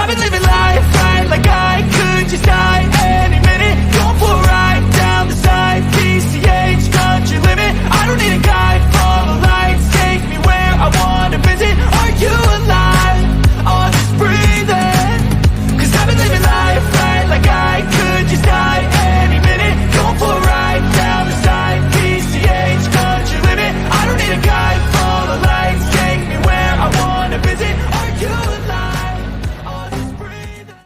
I've been living life right like I could just die any minute. Going for a ride down the side, PCH, country limit. I don't need a guide, follow lights, take me where I wanna visit. Are you alive? Or just breathing? Cause I've been living life right like I could just die any minute. Going for a ride down the side, PCH, country limit. I don't need a guide, follow lights, take me where I wanna visit. Are you alive? Or just breathing?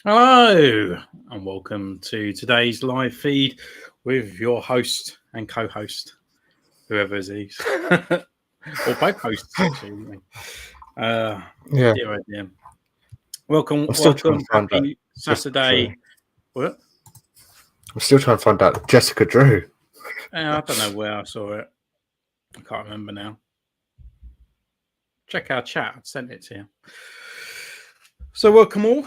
Hello and welcome to today's live feed with your host and co-host, whoever is he, or both hosts actually. Dear idea. Welcome. I'm still trying to find Happy that Saturday. What? I'm still trying to find out Jessica Drew. I don't know where I saw it. I can't remember now. Check our chat. I sent it to you. So welcome all.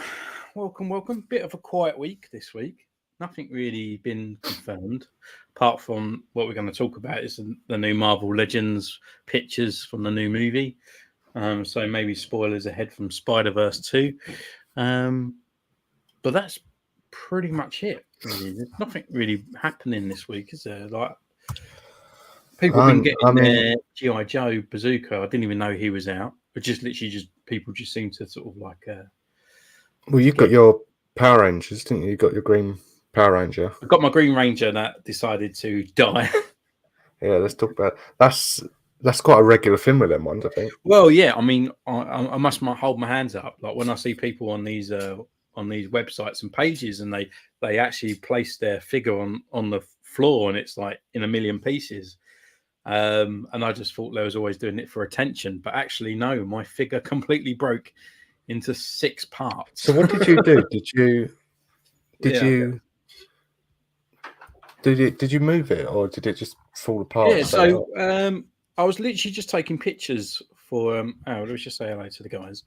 Welcome. Bit of a quiet week this week. Nothing really been confirmed, apart from what we're going to talk about is the new Marvel Legends pictures from the new movie. So maybe spoilers ahead from Spider-Verse 2. But that's pretty much it. Really. There's nothing really happening this week, is there? Like people have been getting their G.I. Joe bazooka. I didn't even know he was out. But just literally just people just seem to sort of like Well, you've got your Power Rangers, didn't you? You got your Green Power Ranger. I've got my Green Ranger that decided to die. Yeah, let's talk about that's quite a regular thing with them ones, I think. Well, yeah, I mean, I must hold my hands up. Like when I see people on these websites and pages, and they actually place their figure on the floor, and it's like in a million pieces. And I just thought they was always doing it for attention, but actually, no, my figure completely broke into 6 parts. So what did you do? Did you move it, or did it just fall apart? Yeah, so I was literally just taking pictures for let's just say hello to the guys.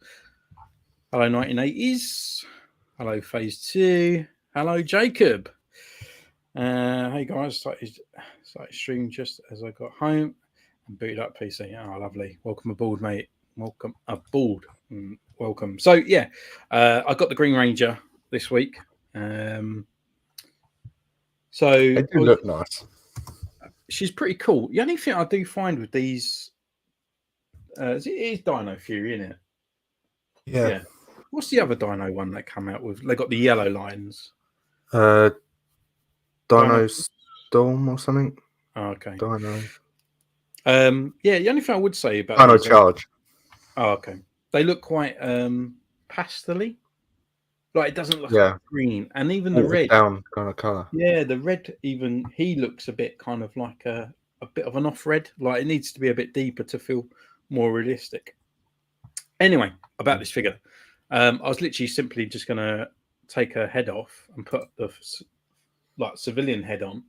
Hello 1980s. Hello Phase 2. Hello Jacob. Hey guys, started stream just as I got home and booted up PC. Oh, lovely. Welcome aboard, mate. Welcome aboard. Welcome. So yeah, I got the Green Ranger this week. So they do look nice. She's pretty cool. The only thing I do find with these it is Dino Fury, isn't it? Yeah. What's the other Dino one that come out with? They got the yellow lines. Dino Storm or something. Oh, okay. Dino. Yeah. The only thing I would say about Dino Charge. Oh, okay. They look quite pastel-y. Like it doesn't look like green, and even the red down kind of color. Yeah, the red. Even he looks a bit kind of like a bit of an off red. Like it needs to be a bit deeper to feel more realistic. Anyway, about this figure, I was literally simply just going to take her head off and put the civilian head on,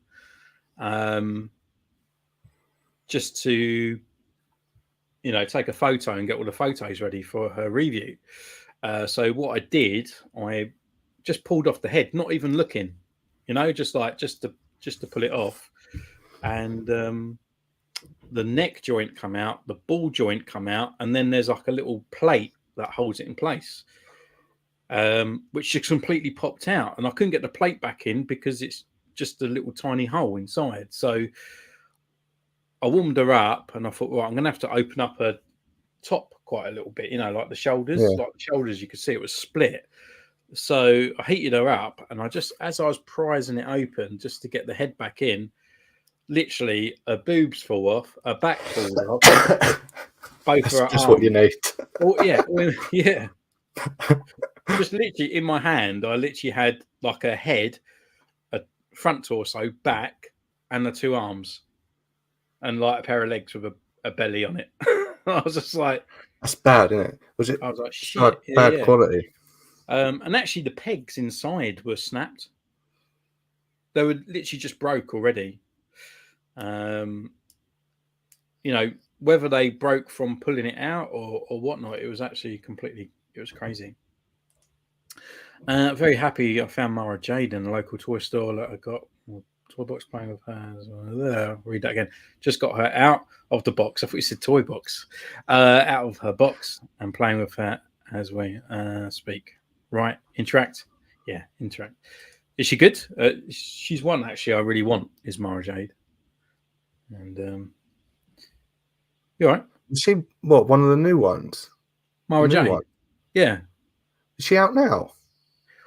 just to take a photo and get all the photos ready for her review. So what I did, I just pulled off the head, not even looking, just to pull it off, and the neck joint come out, the ball joint come out, and then there's like a little plate that holds it in place, which just completely popped out, and I couldn't get the plate back in because it's just a little tiny hole inside. So I warmed her up, and I thought, well, I'm gonna have to open up her top quite a little bit, like the shoulders. Like the shoulders, you could see it was split. So I heated her up, and as I was prizing it open just to get the head back in, literally her boobs fall off, her back falls off, both That's her just arms. What you need. Yeah. Just literally in my hand, I literally had like a head, a front torso, back, and the 2 arms, and like a pair of legs with a belly on it. I was just like, that's bad, isn't it? I was like, shit, bad quality. And actually, the pegs inside were snapped. They were literally just broke already. Whether they broke from pulling it out or whatnot, it was actually it was crazy. Very happy I found Mara Jade in the local toy store that I got. Toy box playing with her. Read that again. Just got her out of the box. I thought you said toy box. Out of her box and playing with her as we speak. Right, interact. Yeah, interact. Is she good? She's one actually. I really want is Mara Jade. And you all right, Is she what? One of the new ones? The Mara new Jade? one? Yeah. Is she out now?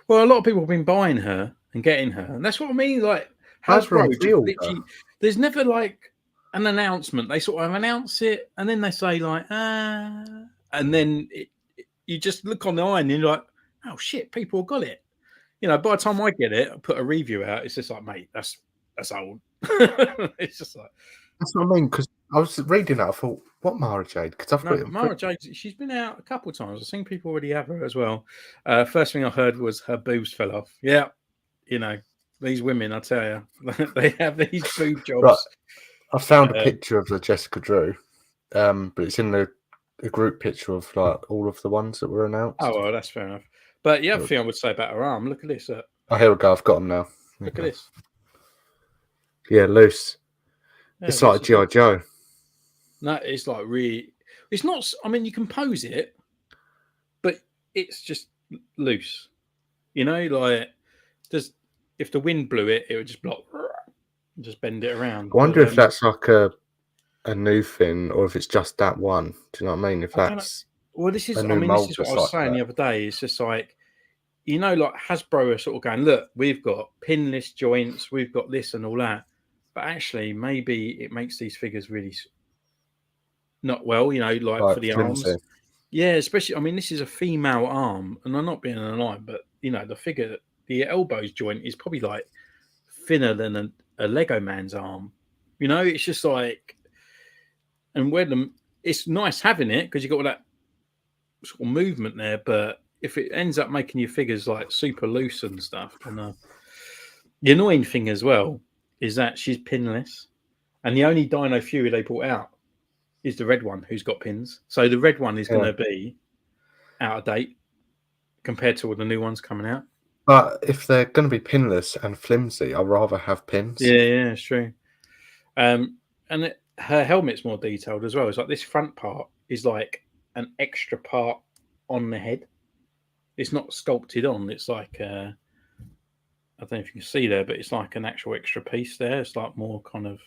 Well, a lot of people have been buying her and getting her, and that's what I mean. Like Over on Hasbro, just pre-order. literally, there's never like an announcement. They sort of announce it, and then they say like, and then you just look online and you're like, oh shit, people have got it. You know, by the time I get it, I put a review out. It's just like, mate, that's old. It's just like That's what I mean. Because I was reading that, I thought, what Mara Jade? Because I've got no, it. Mara Jade. She's been out a couple of times. I've seen people already have her as well. First thing I heard was her boobs fell off. Yeah, you know, these women, I tell you, they have these boob jobs. Right. I found a picture of the Jessica Drew, but it's in the group picture of like all of the ones that were announced. Oh, well, that's fair enough. But the other thing I would say about her arm, look at this. Oh, here we go. I've got them now. Look at this. Yeah, loose. Yeah, it's like G.I. Joe. No, it's like really. It's not. I mean, you can pose it, but it's just loose. You know, like just if the wind blew it, it would just block, just bend it around. I wonder if that's like a new thing or if it's just that one. Do you know what I mean? If that's well, this is. a I new mean, mold this is what I just was like saying that. the other day. It's just like, you know, like Hasbro are sort of going, look, we've got pinless joints, we've got this and all that, but actually, maybe it makes these figures really not well. You know, like for the flimsy. arms. Yeah, especially. I mean, this is a female arm, and I'm not being an lie, but you know, the figure, the elbows joint is probably like thinner than a Lego man's arm. You know, it's just like, and when it's nice having it because you got all that sort of movement there, but if it ends up making your figures like super loose and stuff, then the annoying thing as well is that she's pinless, and the only Dino Fury they brought out is the red one who's got pins. So the red one is going to be out of date compared to all the new ones coming out. But if they're going to be pinless and flimsy, I'd rather have pins. Yeah, it's true. And her helmet's more detailed as well. It's like this front part is like an extra part on the head. It's not sculpted on. It's like I don't know if you can see there, but it's like an actual extra piece there. It's like more kind of.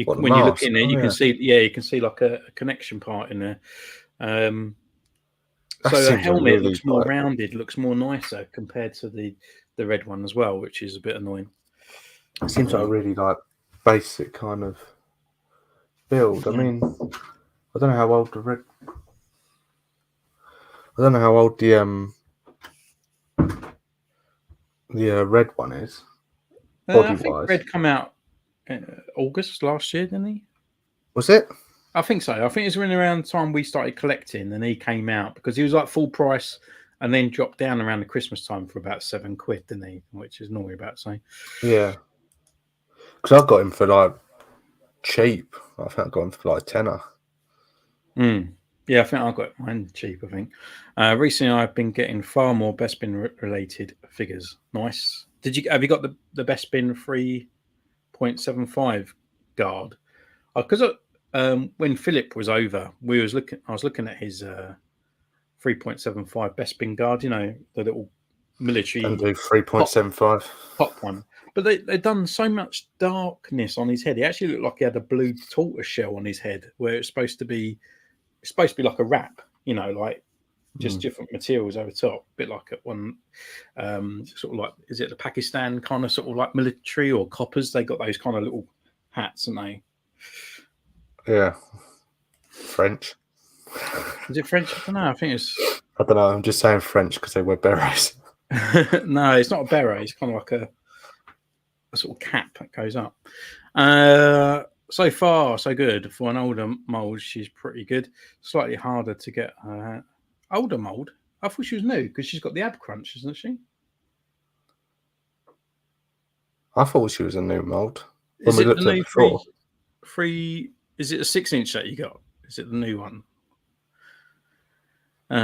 When you look in there, you can see. Yeah, you can see like a connection part in there. So the helmet really looks more rounded, looks more nicer compared to the red one as well, which is a bit annoying. It seems like a really like basic kind of build. I mean, I don't know how old the red. I don't know how old the red one is. I think red come out August last year, didn't he? Was it? I think so. I think it was around the time we started collecting, and he came out because he was like full price, and then dropped down around the Christmas time for about £7, didn't he? Which is normally about the same. Yeah, because I got him for like cheap. I think I got him for like £10. Yeah, I think I got mine cheap. I think recently I've been getting far more Best Bin related figures. Nice. Have you got the Best Bin 3.75 guard? Because when Philip was over, I was looking at his 3.75 Best Bin guard. You know, the little military. And do 3.75 pop one. But they've done so much darkness on his head. He actually looked like he had a blue tortoise shell on his head, where it's supposed to be like a wrap. You know, like just different materials over top, a bit like one sort of like, is it the Pakistan kind of sort of like military or coppers? They got those kind of little hats, and they. Yeah, French. Is it French? I don't know. I think it's. I don't know. I'm just saying French because they wear berets. No, it's not a beret. It's kind of like a sort of cap that goes up. So far, so good. For an older mold, she's pretty good. Slightly harder to get older mold. I thought she was new because she's got the ab crunch, isn't she? I thought she was a new mold. When we looked at it before. Is it a 6-inch that you got? Is it the new one?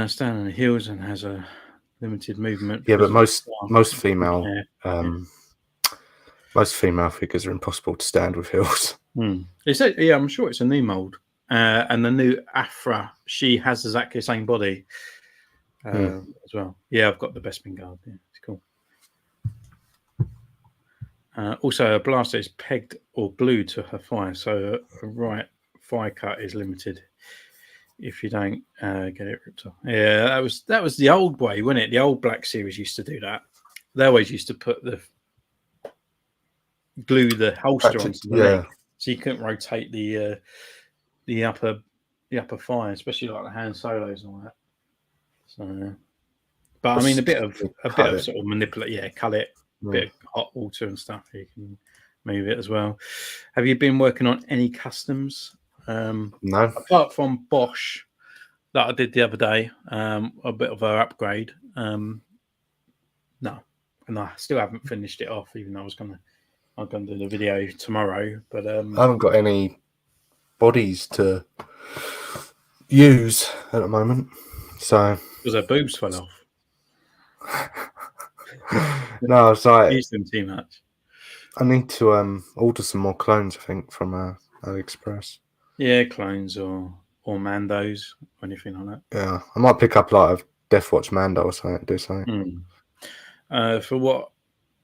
Standing on the heels and has a limited movement. Yeah, but most female most female figures are impossible to stand with heels. Yeah, I'm sure it's a new mold. And the new Afra, she has exactly the same body as well. Yeah, I've got the Bespin Guard. Yeah, it's cool. Also, a blaster is pegged or glued to her thigh, so a right thigh cut is limited if you don't get it ripped off. Yeah, that was the old way, wasn't it? The old Black Series used to do that. They always used to put glue the holster onto the leg, so you couldn't rotate the upper thigh, especially like the hand solos and all that. So, but I mean, a bit of sort of manipulate, cull it, a bit of hot water and stuff. You can move it as well. Have you been working on any customs? No. Apart from Bosch that I did the other day, a bit of an upgrade. No, and I still haven't finished it off, even though I'm gonna do the video tomorrow. But I haven't got any bodies to use at the moment, so because her boobs fell off. No, I was like, Use them too much. I need to order some more clones, I think, from AliExpress. Yeah, clones or Mandos or anything like that. Yeah, I might pick up like a Deathwatch Mando or something. Do something. For what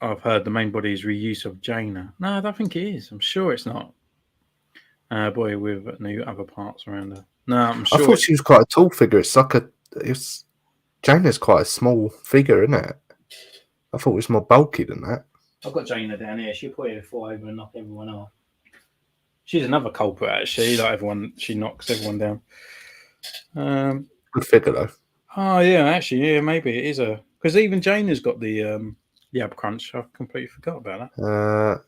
I've heard, the main body is reuse of Jaina. No, I don't think it is. I'm sure it's not. Boy with new other parts around her. No, I'm sure. I thought she was quite a tall figure. It's like Jaina's quite a small figure, isn't it? I thought it was more bulky than that. I've got Jaina down here. She'll put her fall over and knock everyone off. She's another culprit, actually. Like everyone, she knocks everyone down. Good figure though. Oh yeah, actually, yeah, maybe it is because even Jaina's got the ab crunch. I completely forgot about that.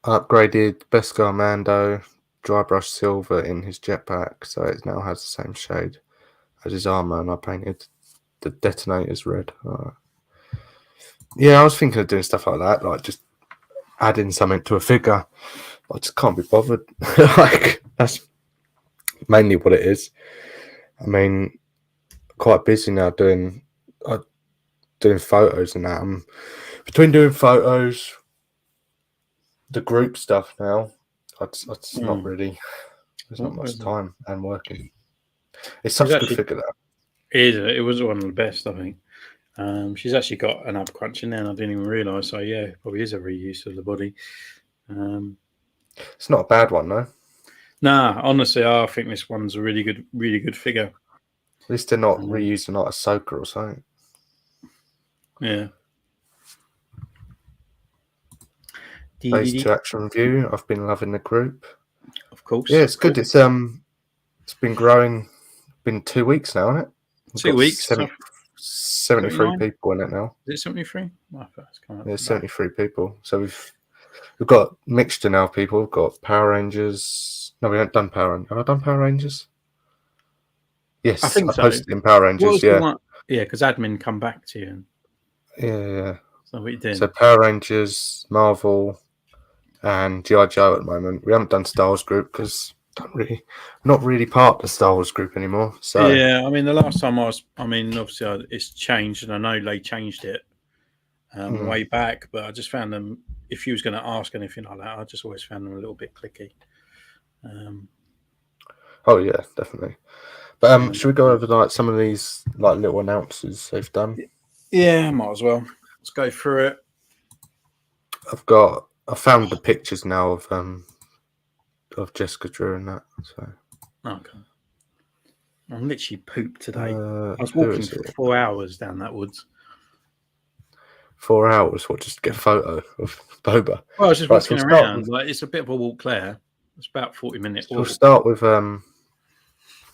Upgraded Beskar Mando dry brush silver in his jetpack, so it now has the same shade as his armor, and I painted the detonators red. Yeah, I was thinking of doing stuff like that, like just adding something to a figure. I just can't be bothered. Like that's mainly what it is. I mean, quite busy now doing photos and that. I'm between doing photos, the group stuff now. It's not really. There's not much time and working. It's such a good figure that. It was one of the best, I think. She's actually got an ab crunch in there, and I didn't even realise. So yeah, probably is a reuse of the body. It's not a bad one, though. Nah, honestly, I think this one's a really good figure. At least they're not reusing like a Ahsoka or something. Yeah. Phase 2 action review. I've been loving the group. Of course. Yeah, it's good. It's been growing. Been 2 weeks now, isn't it? 2 weeks. 73 people in it now. Is it 73? Oh, There's 73 people. So we've got mixture now. People. We've got Power Rangers. No, we haven't done Power Rangers. Have I done Power Rangers? Yes, I think I posted in Power Rangers. Yeah, because admin come back to you. Yeah. So what you did? So Power Rangers, Marvel, and G.I. Joe at the moment. We haven't done Star Wars group because not really part of the Star Wars group anymore. So yeah, I mean the last time obviously it's changed, and I know they changed it way back, but I just found them. If you was going to ask anything like that, I just always found them a little bit clicky. Oh yeah, definitely. But should we go over like some of these like little announcements they've done? Yeah, might as well. Let's go through it. I found the pictures now of Jessica Drew and that. So okay. I'm literally pooped today. I was walking for 4 hours down that woods. 4 hours? What, just to get a photo of Boba? Well, I was just walking around. Like it's a bit of a walk there. It's about 40 minutes. We'll start with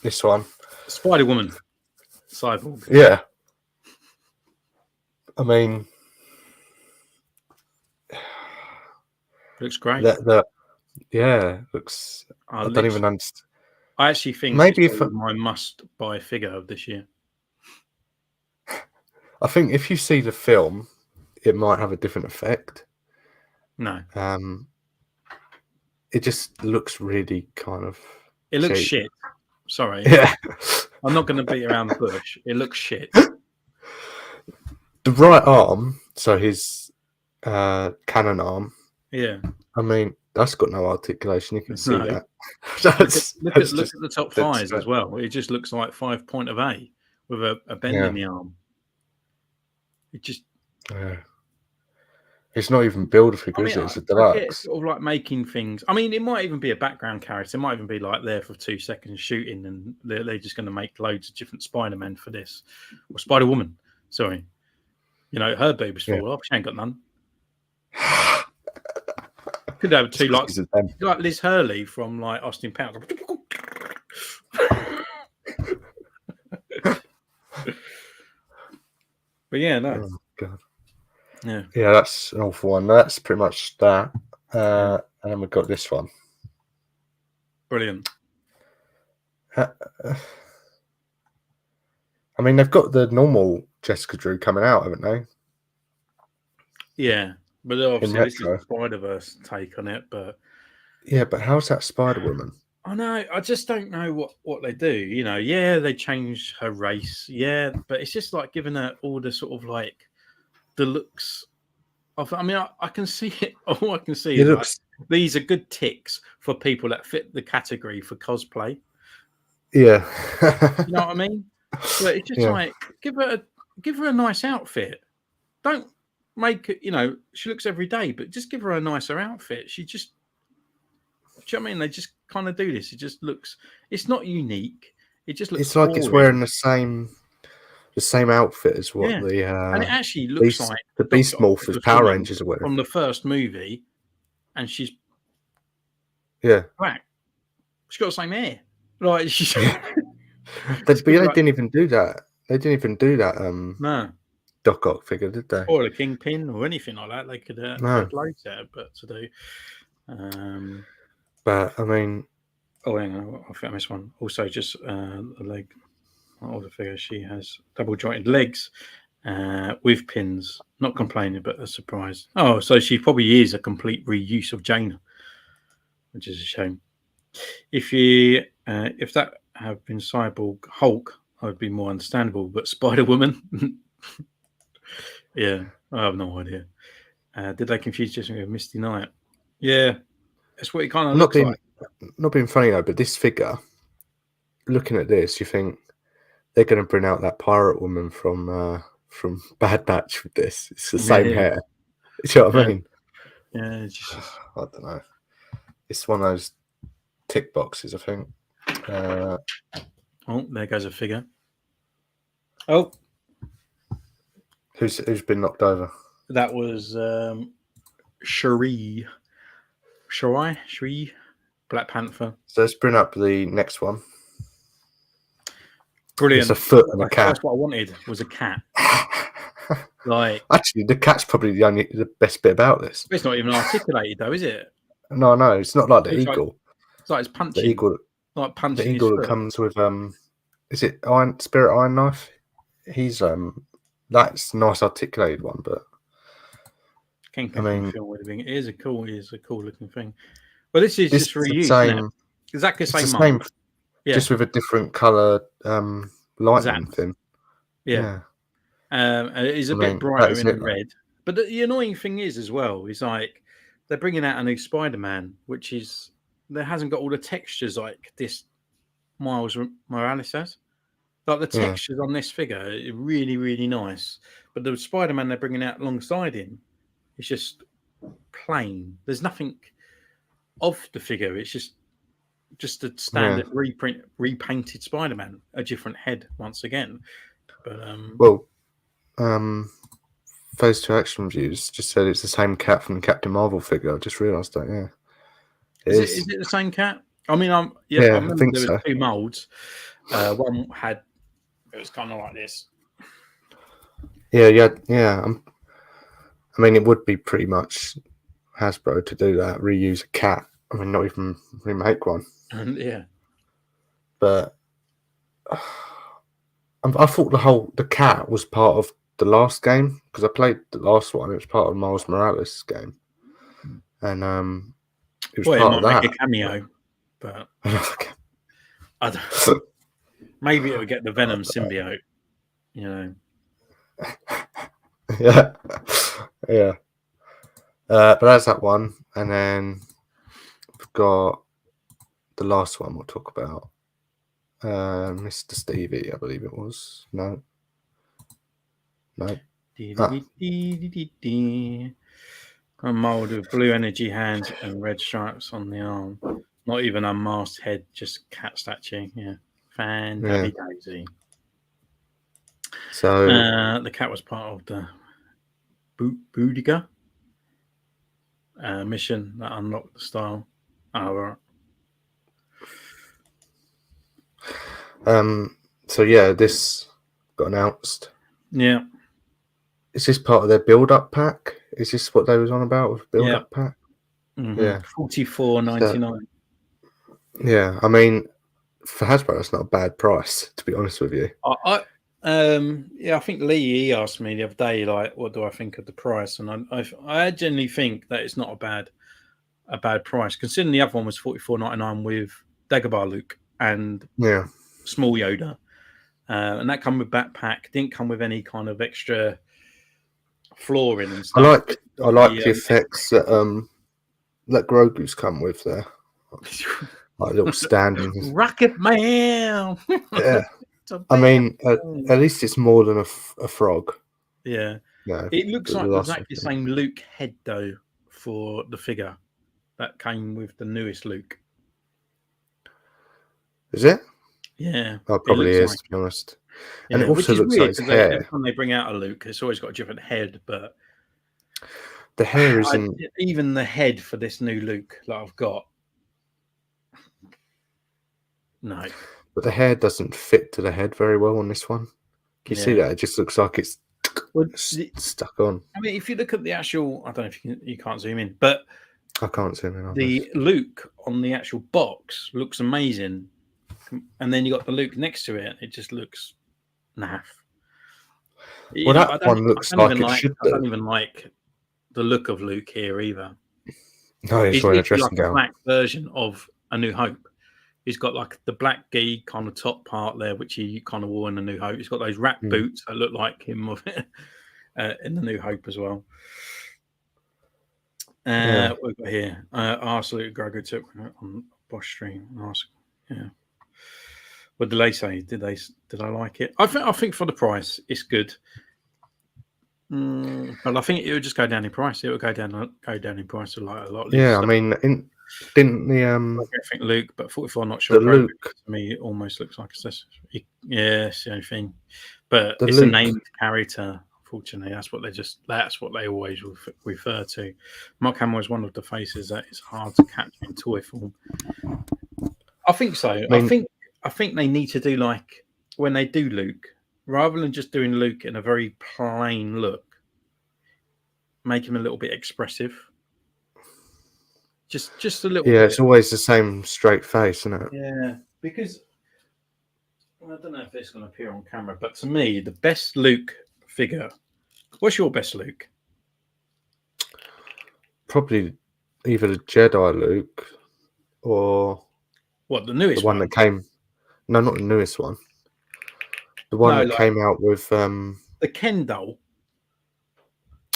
this one. Spider Woman. Cyborg. Yeah. I mean, looks great. Yeah, looks. I don't even understand. I actually think maybe it's my must-buy figure of this year. I think if you see the film, it might have a different effect. No. It just looks really kind of. It looks shit. Sorry. Yeah. I'm not going to beat around the bush. It looks shit. The right arm, so his cannon arm. Yeah. I mean, that's got no articulation. You can see No. that. Look at the top that's thighs as well. It just looks like 5 point of A with a bend in the arm. It just. It's not even build a figure, I mean, is it? It's a I get deluxe. sort of like making things. I mean, it might even be a background character. It might even be like there for 2 seconds shooting, and they're just going to make loads of different Spider-Man for this, or Spider-Woman. Sorry, you know, her boobs fall off. She ain't got none. Could have two like Liz Hurley from like Austin Powers. But yeah, no. Oh, God. Yeah, that's an awful one. That's pretty much that. And then we've got this one. Brilliant. I mean, they've got the normal Jessica Drew coming out, haven't they? Yeah, but obviously this is the Spider-Verse take on it. But yeah, but how's that Spider-Woman? I know. I just don't know what they do. You know, yeah, they changed her race. Yeah, but it's just like giving her all the sort of like the looks of. I mean, I can see it. All I can see is like, these are good ticks for people that fit the category for cosplay. Yeah, you know what I mean. But it's just like give her a nice outfit. Don't make it. You know, she looks every day, but just give her a nicer outfit. She just. Do you know what I mean? They just kind of do this. It just looks. It's not unique. It just looks. It's like boring. It's wearing the same outfit as what the. And it actually looks like the Beast Morphers Power Rangers are wearing from the first movie, and she's. Black. She's got the same hair. Like she's. But they didn't even do that. They didn't even do that. No. Doc Ock figure, did they? Or the Kingpin or anything like that. They could loads there, but to do. But I mean, hang on, I think I missed one. Also, just the leg. Older figure, she has double jointed legs with pins. Not complaining, but a surprise. Oh, so she probably is a complete reuse of Jaina, which is a shame. If that had been Cyborg Hulk, I would be more understandable. But Spider Woman, yeah, I have no idea. Did they confuse Jessica with Misty Knight? Yeah. That's what it kind of looks like. Not being funny though, but this figure, looking at this, you think they're going to bring out that pirate woman from Bad Batch with this. It's the same hair. Do you know what I mean? Yeah, it's just... I don't know. It's one of those tick boxes, I think. Oh, there goes a figure. Oh, who's been knocked over? That was Shuri, Black Panther. So let's bring up the next one. Brilliant. It's a foot and a cat. That's what I wanted was a cat. Like actually, the cat's probably the best bit about this. It's not even articulated though, is it? No, it's not like the eagle. It's like it's punching. The eagle, like punching. The eagle that comes with is it Spirit Iron Knife? He's that's a nice articulated one, but. I mean, it is a cool looking thing. But this is just reused. Exactly the same. Just with a different color lightning thing. Yeah. It's a bit brighter in the red. But the annoying thing is as well, is like they're bringing out a new Spider-Man, which is there hasn't got all the textures like this Miles Morales has. Like the textures on this figure are really, really nice. But the Spider-Man they're bringing out alongside him, it's just plain. There's nothing of the figure. It's just a standard repainted Spider-Man, a different head once again. But Phase 2 Action Reviews just said it's the same cat from the Captain Marvel figure. I just realised that. Yeah, is it the same cat? I mean, I remember there were 2 molds. One had it was kind of like this. Yeah. I mean, it would be pretty much Hasbro to do that, reuse a cat. I mean, not even remake one. Yeah. But I thought the cat was part of the last game because I played the last one. It was part of Miles Morales' game, and it was part of that. Make a cameo, but I don't. Maybe it would get the Venom symbiote. You know. Yeah. But that's that one, and then we've got the last one we'll talk about. Mr. Stevie, I believe it was. No. A mould with blue energy hands and red stripes on the arm. Not even a masked head, just cat statue. Yeah. Fan daisy. So the cat was part of the Boudiga mission that unlocked the style. Oh, right. So yeah, this got announced. Yeah. Is this part of their build-up pack? Is this what they was on about with build-up pack? Mm-hmm. Yeah, $44.99. Yeah, I mean, for Hasbro, that's not a bad price, to be honest with you. I think Lee he asked me the other day, like, what do I think of the price? And I genuinely think that it's not a bad price, considering the other one was $44.99 with Dagobah Luke and small Yoda, and that come with backpack. Didn't come with any kind of extra flooring and stuff. I like the effects that Grogu's come with there. Like a little standing Rocket Man. Yeah, I mean, at least it's more than a frog. Yeah, it looks like exactly the same Luke head though for the figure that came with the newest Luke. Is it? Yeah, oh, probably is like, to be honest. And it also looks like his hair. Every time they bring out a Luke, it's always got a different head, but the hair isn't even the head for this new Luke that I've got. No, but the hair doesn't fit to the head very well on this one. Can you see that? It just looks like it's stuck on. I mean, if you look at the actual, I don't know if you can't zoom in, but I can't zoom in. The Luke on the actual box looks amazing, and then you got the Luke next to it. It just looks naff. Well, that one looks like it should do. I don't even like the look of Luke here either. No, he's wearing a dressing gown. A black version of A New Hope. He's got like the black gi kind of top part there, which he kind of wore in A New Hope. He's got those wrap boots that look like him in The New Hope as well. We've got here. Absolute Grogu took on Bosch stream. Yeah. What did they say? Did I like it? I think for the price, it's good. But I think it would just go down in price. It would go down in price a lot. Yeah, I mean, didn't the I think Luke, but 44 not sure. The Luke to me it almost looks like it's it's the only thing. But it's a named character. Unfortunately, that's what they always refer to. Mark Hamill is one of the faces that is hard to capture in toy form. I think so. I think they need to do like when they do Luke, rather than just doing Luke in a very plain look, make him a little bit expressive. Just a little bit. Yeah, it's always the same straight face, isn't it? Yeah, because I don't know if it's going to appear on camera, but to me, the best Luke figure. What's your best Luke? Probably either the Jedi Luke or the newest one that came. No, not the newest one. The one that came out with the Ken doll.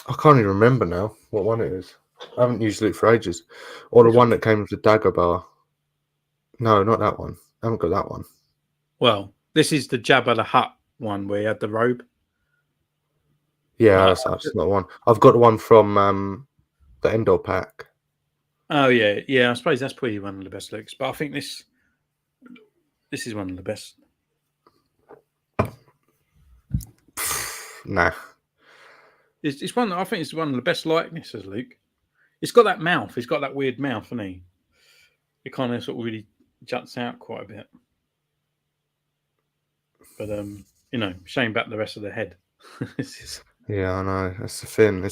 I can't even remember now what one it is. I haven't used Luke for ages. Or the one that came with the Dagobah. No, not that one. I haven't got that one. Well, this is the Jabba the Hutt one where he had the robe. Yeah, that's not one. I've got the one from the Endor pack. Oh yeah. I suppose that's probably one of the best looks. But I think this is one of the best. Nah. It's one. I think it's one of the best likenesses, Luke. It's got that mouth. It's got that weird mouth, hasn't he? It kind of sort of really juts out quite a bit. But shame about the rest of the head. Yeah, I know. That's the thing.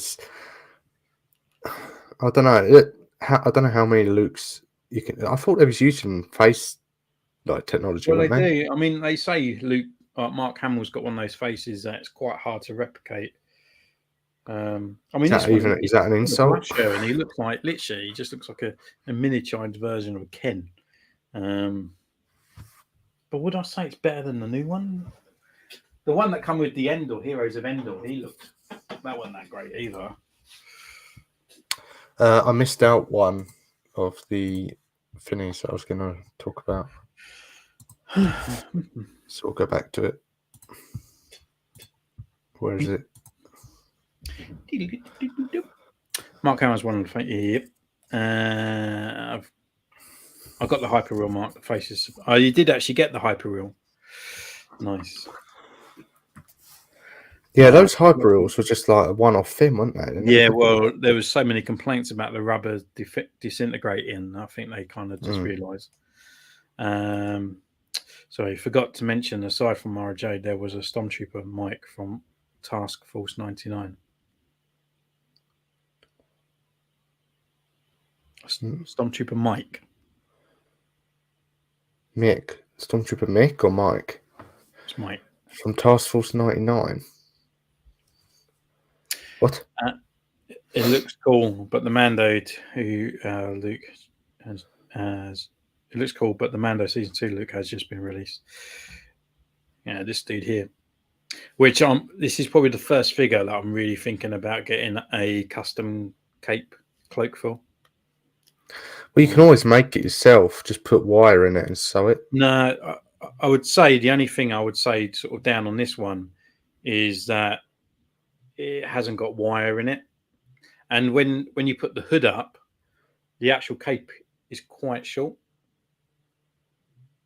I don't know. I don't know how many Lukes you can. I thought they was using face like technology. Well, they do. I mean, they say Luke. Mark Hamill's got one of those faces that's quite hard to replicate. I mean, is that an insult? And he looks like literally, he just looks like a miniaturized version of Ken. But would I say it's better than the new one? The one that come with the Endor, Heroes of Endor, that wasn't that great either. I missed out one of the thingies that I was going to talk about. So we'll go back to it. Where is it? Mark Hammer's one of the yep. I've got the hyperreal Mark. The faces. Oh, you did actually get the hyperreal. Nice. Yeah, those hyperreals were just like a one-off thing, weren't they? Yeah, well, there was so many complaints about the rubber disintegrating. I think they kind of just realised. Sorry, forgot to mention. Aside from RJ, there was a Stormtrooper Mike from Task Force 99. Stormtrooper Mike. Mick, Stormtrooper Mick or Mike? It's Mike from Task Force 99. What? It looks cool, but the Mando who Luke has it looks cool, but the Mando season 2 Luke has just been released. Yeah, this dude here, which this is probably the first figure that I'm really thinking about getting a custom cape cloak for. Well, you can always make it yourself. Just put wire in it and sew it. No, I would say the only thing I would say sort of down on this one is that it hasn't got wire in it. And when you put the hood up, the actual cape is quite short.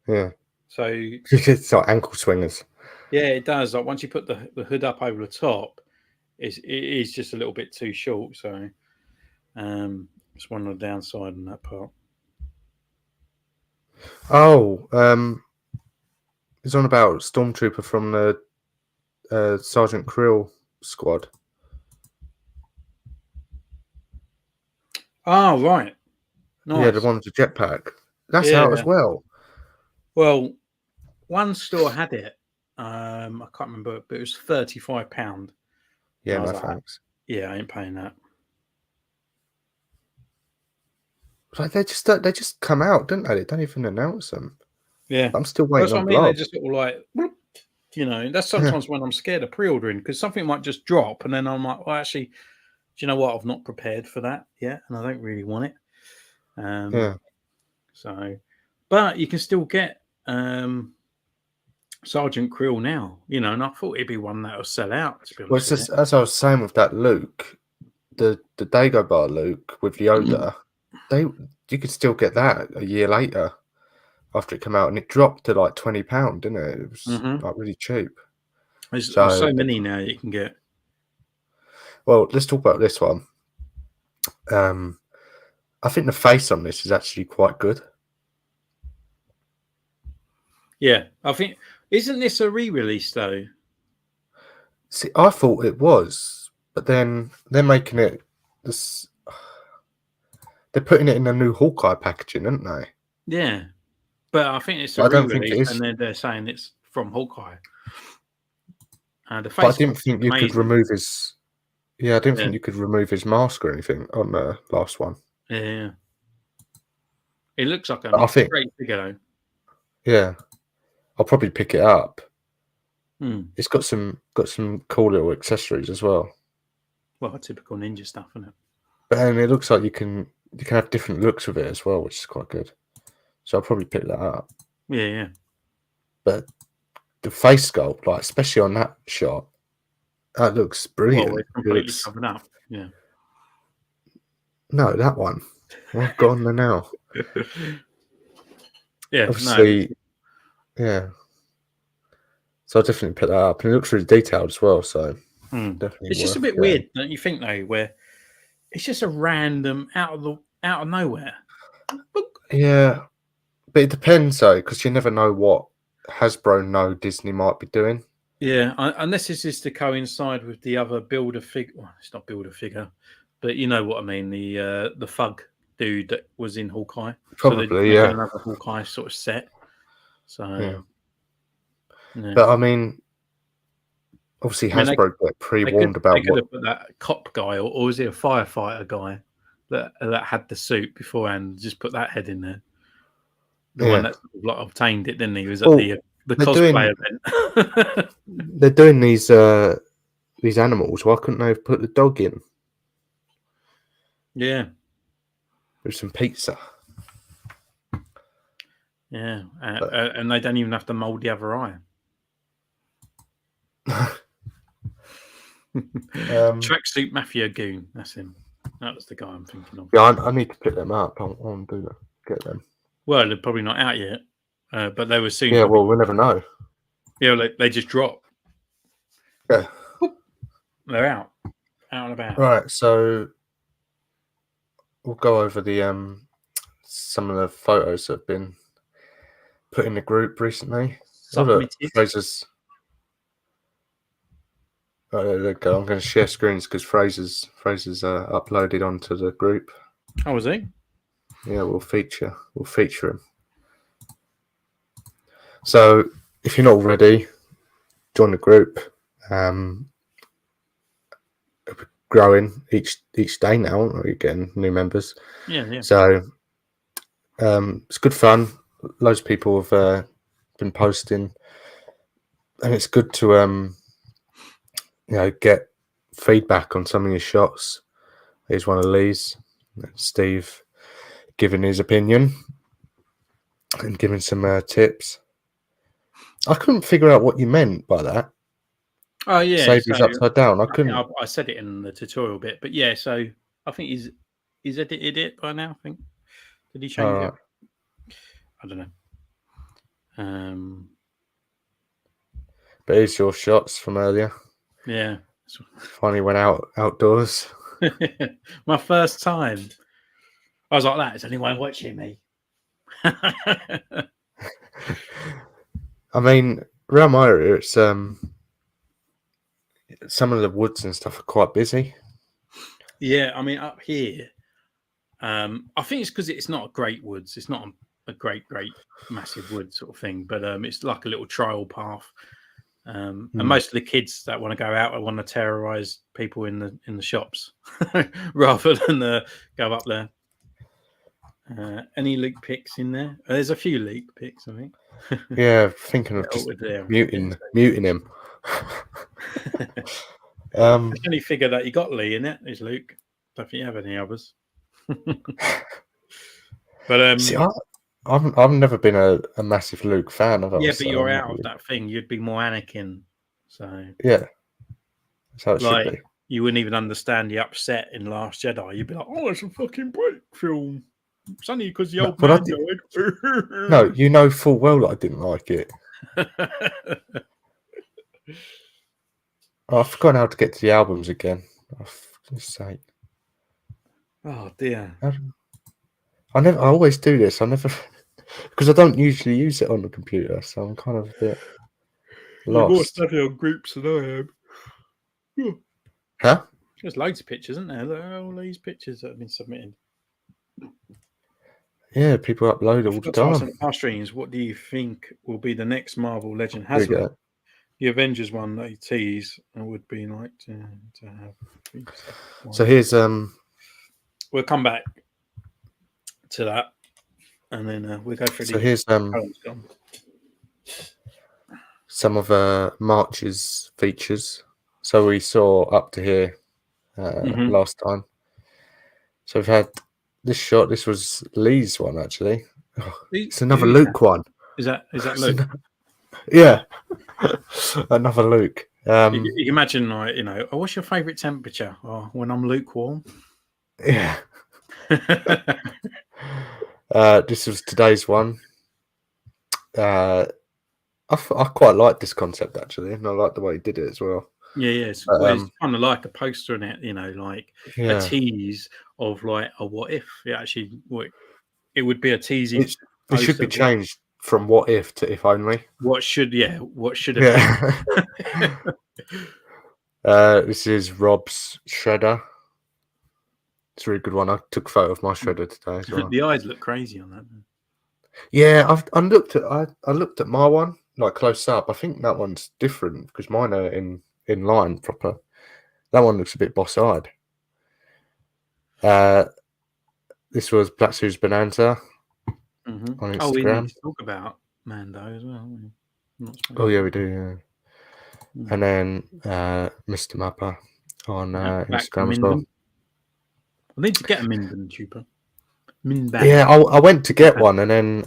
Yeah. So it's like ankle swingers. Yeah, it does. Like once you put the hood up over the top, it is just a little bit too short. So it's one of the downside on that part. Oh, it's on about Stormtrooper from the Sergeant Krill squad. Oh, right. Nice. Yeah, the one with the jetpack. That's out as well. Well, one store had it. I can't remember, but it was £35. Yeah, no thanks. Yeah, I ain't paying that. Like they just come out, don't they? They don't even announce them. Yeah, I'm still waiting on blood. They just sort of like, you know, that's sometimes when I'm scared of pre-ordering because something might just drop, and then I'm like, well, actually, do you know what? I've not prepared for that yet, and I don't really want it. Yeah. So, but you can still get Sergeant Krill now, you know, and I thought it'd be one that'll sell out. To be honest, well, it's just, as I was saying with that Luke, the Dagobah Luke with Yoda, you could still get that a year later after it came out, and it dropped to like £20, didn't it? It was like really cheap. There's so many now you can get. Well, let's talk about this one. I think the face on this is actually quite good. Yeah, I think, isn't this a re-release though? See, I thought it was, but then they're making it this. They're putting it in a new Hawkeye packaging, aren't they? Yeah, but I think it's a re-release, and they're saying it's from Hawkeye. The face. But I didn't think you could remove his. Yeah, I didn't think you could remove his mask or anything on the last one. Yeah, it looks like a great figure though. Yeah, I'll probably pick it up. It's got some cool little accessories as well. Well, typical ninja stuff, isn't it? But then it looks like you can have different looks with it as well, which is quite good. So I'll probably pick that up. Yeah. But the face sculpt, like especially on that shot, that looks brilliant. Well, it's completely covered up. Yeah. No, that one. I've got on there now. Yeah. Obviously, yeah. So I'll definitely pick that up. And it looks really detailed as well. So definitely. It's just a bit weird, don't you think, though, where it's just a random out of nowhere. Yeah. But it depends though, because you never know what Hasbro know Disney might be doing. Yeah, unless this is to coincide with the other builder figure. Well, it's not builder figure, but you know what I mean. The Fug dude that was in Hawkeye. Probably, so another Hawkeye sort of set. So, yeah. But I mean, obviously Hasbro got pre-warned about. They could have put that cop guy, or was it a firefighter guy that had the suit beforehand? Just put that head in there. The one that obtained it, didn't he? He was at the cosplay event. They're doing these animals. Why couldn't they have put the dog in? Yeah. With some pizza. Yeah, and they don't even have to mould the other eye. Tracksuit Mafia Goon. That's him. That was the guy I'm thinking of. Yeah, I need to pick them up. I want to do that. Get them. Well, they're probably not out yet, but they were soon. Yeah, well, we'll never know. Yeah, they just drop. Yeah. They're out and about. Right, so we'll go over the some of the photos that have been put in the group recently. Submitted. Fraser's. Oh, there you go. I'm going to share screens because Fraser's uploaded onto the group. Oh, was he? Yeah, we'll feature him. So if you're not already, join the group. Growing each day now, aren't we? Getting new members. Yeah. So it's good fun. Loads of people have been posting, and it's good to get feedback on some of your shots. Here's one of Lee's. Steve giving his opinion and giving some tips. I couldn't figure out what you meant by that. Oh yeah, Save these upside down. I couldn't. I said it in the tutorial bit, but yeah. So I think he's edited it by now. I think. Did he change it? I don't know. But here's your shots from earlier. Yeah. Finally went outdoors. My first time. I was like, that is anyone watching me? I mean, around my area, it's some of the woods and stuff are quite busy. Yeah, I mean, up here, I think it's because it's not a great woods. It's not a great massive wood sort of thing, but it's like a little trial path. And most of the kids that want to go out want to terrorize people in the shops rather than go up there. Any leak pics in there? There's a few leak pics, I think. Yeah, thinking of just muting him. I only figure that you got Lee in it. Is Luke? Don't think you have any others. But see, I've never been a massive Luke fan. Yeah, but you're out of that thing. You'd be more Anakin. So yeah, that's how it should be. You wouldn't even understand the upset in Last Jedi. You'd be like, "Oh, it's a fucking break film. It's only because the old man died." No, you know full well that I didn't like it. I've forgotten how to get to the albums again. Oh, for goodness sake. Oh dear. I always do this. I never, because I don't usually use it on the computer, so I'm kind of a bit lost. You're more study on groups than I am. Yeah. Huh? There's loads of pictures, isn't there? Look at all these pictures that have been submitted. Yeah, people upload all the time. Our streams, what do you think will be the next Marvel Legend? Hasn't the Avengers one they tease would be like to have. So here's we'll come back to that, and then we'll go through. So here's some of March's features. So we saw up to here last time. So we've had this shot. This was Lee's one actually. Oh, it's another Luke one. Is that Luke? Yeah, another Luke. You imagine, like, oh, what's your favourite temperature? Oh, when I'm lukewarm. Yeah. This was today's one. I quite like this concept actually, and I like the way he did it as well. Yeah. It's kind of like a poster in it, like a tease of like a what if. It would be a teasing. It should be changed from what if to if only. What should it be? This is Rob's shredder. It's a really good one. I took a photo of my shredder today as well. The eyes look crazy on that. Yeah, I looked at my one like close up. I think that one's different because mine are in line proper. That one looks a bit boss-eyed. This was Black Series Bonanza on Instagram. Oh, we need to talk about Mando as well. Oh yeah, we do. Yeah. And then Mr. Mapper on Instagram as well. I need to get a Minden tuber. Yeah, I went to get one, and then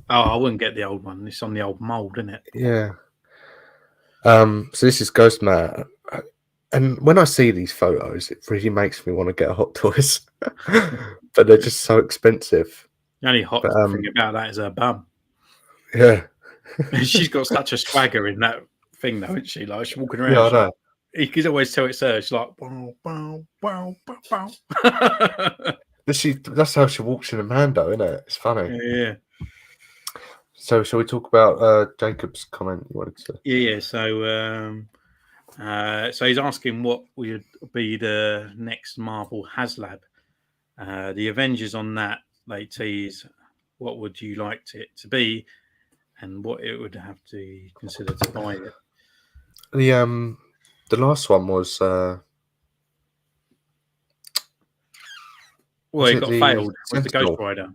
Oh, I wouldn't get the old one. It's on the old mold, isn't it? Yeah. So this is Ghost Man, and when I see these photos, it really makes me want to get a Hot Toys, but they're just so expensive. The only hot But thing about that is her bum. yeah, She's got such a swagger in that thing, though, isn't she? Like she's walking around. yeah, I she's know. like, you can always tell it's her. She's like, bow, bow, bow, bow, bow. That's how she walks in a Mando, isn't it? It's funny. Yeah. So shall we talk about Jacob's comment you wanted to? Yeah. So he's asking what would be the next Marvel HasLab. The Avengers on that, they tease what would you like it to be and what it would have to consider to buy it. The last one was Well, it it got the failed with the Ghost Sentinel? Rider.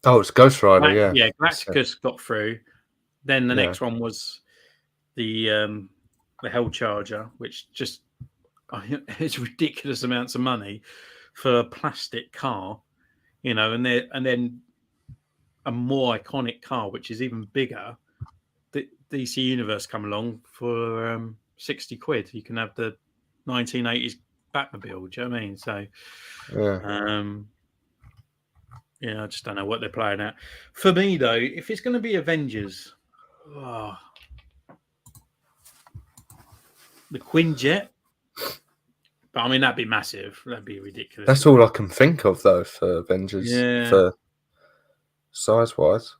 Oh, it's Ghost Rider, yeah. Yeah, Galacticus got through. Then the Yeah. next one was the Hell Charger, which just it's ridiculous amounts of money for a plastic car, you know, and then a more iconic car, which is even bigger. The DC Universe come along for 60 quid. You can have the 1980s Batmobile. Do you know what I mean? So, Yeah. yeah, I just don't know what they're playing at. For me, though, if it's going to be Avengers, the Quinjet. But I mean, that'd be massive. That'd be ridiculous. That's all I can think of though for Avengers. Yeah. For size wise.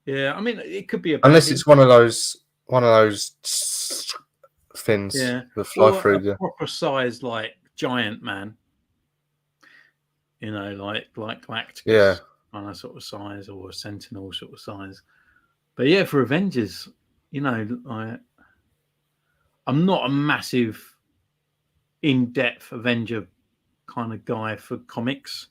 Yeah, I mean, it could be a unless it's one of those fins that fly through the proper size like Giant Man. You know, like Galacticus, yeah, kind of sort of size, or Sentinel sort of size. But yeah, for Avengers, you know, I'm not a massive in-depth Avenger kind of guy for comics,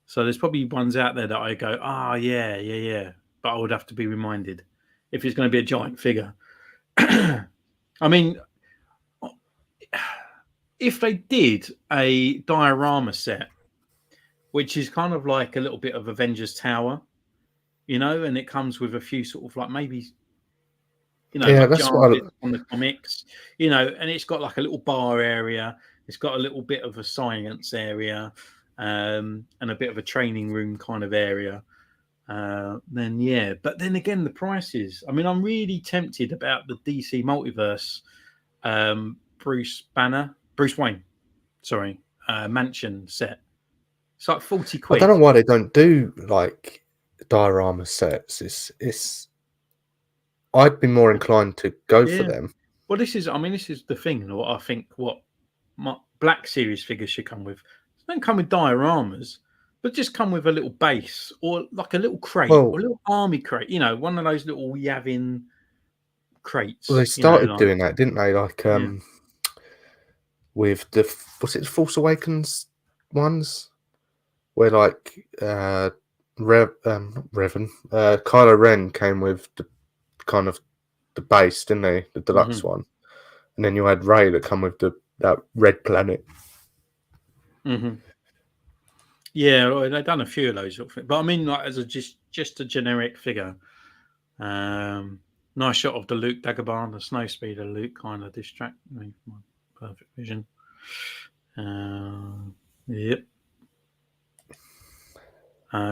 so there's probably ones out there that I go, yeah, but I would have to be reminded if it's going to be a giant figure. I mean, if they did a diorama set, which is kind of like a little bit of Avengers Tower, you know, and it comes with a few sort of like maybe, you know, like that's what on the comics, you know, and it's got like a little bar area, it's got a little bit of a science area, and a bit of a training room kind of area. Then yeah, but then again, the prices. I mean, I'm really tempted about the DC Multiverse, Bruce Wayne, sorry, mansion set. It's like 40 quid. I don't know why they don't do like diorama sets. It's. I'd be more inclined to go for them. Well, this is the thing. What I think, what my Black Series figures should come with. Don't come with dioramas, but just come with a little base or like a little crate or a little army crate. You know, one of those little Yavin crates. Well, they started doing that, didn't they? Like with the Force Awakens ones, where like Kylo Ren came with the kind of the base, didn't they? The deluxe one, and then you had Rey that come with that red planet. Mm-hmm. Yeah, well, they've done a few of those sort of things, but I mean, like as a just a generic figure. Nice shot of the Luke Dagobah, the snow speeder Luke, kind of distract me from my perfect vision. Yep.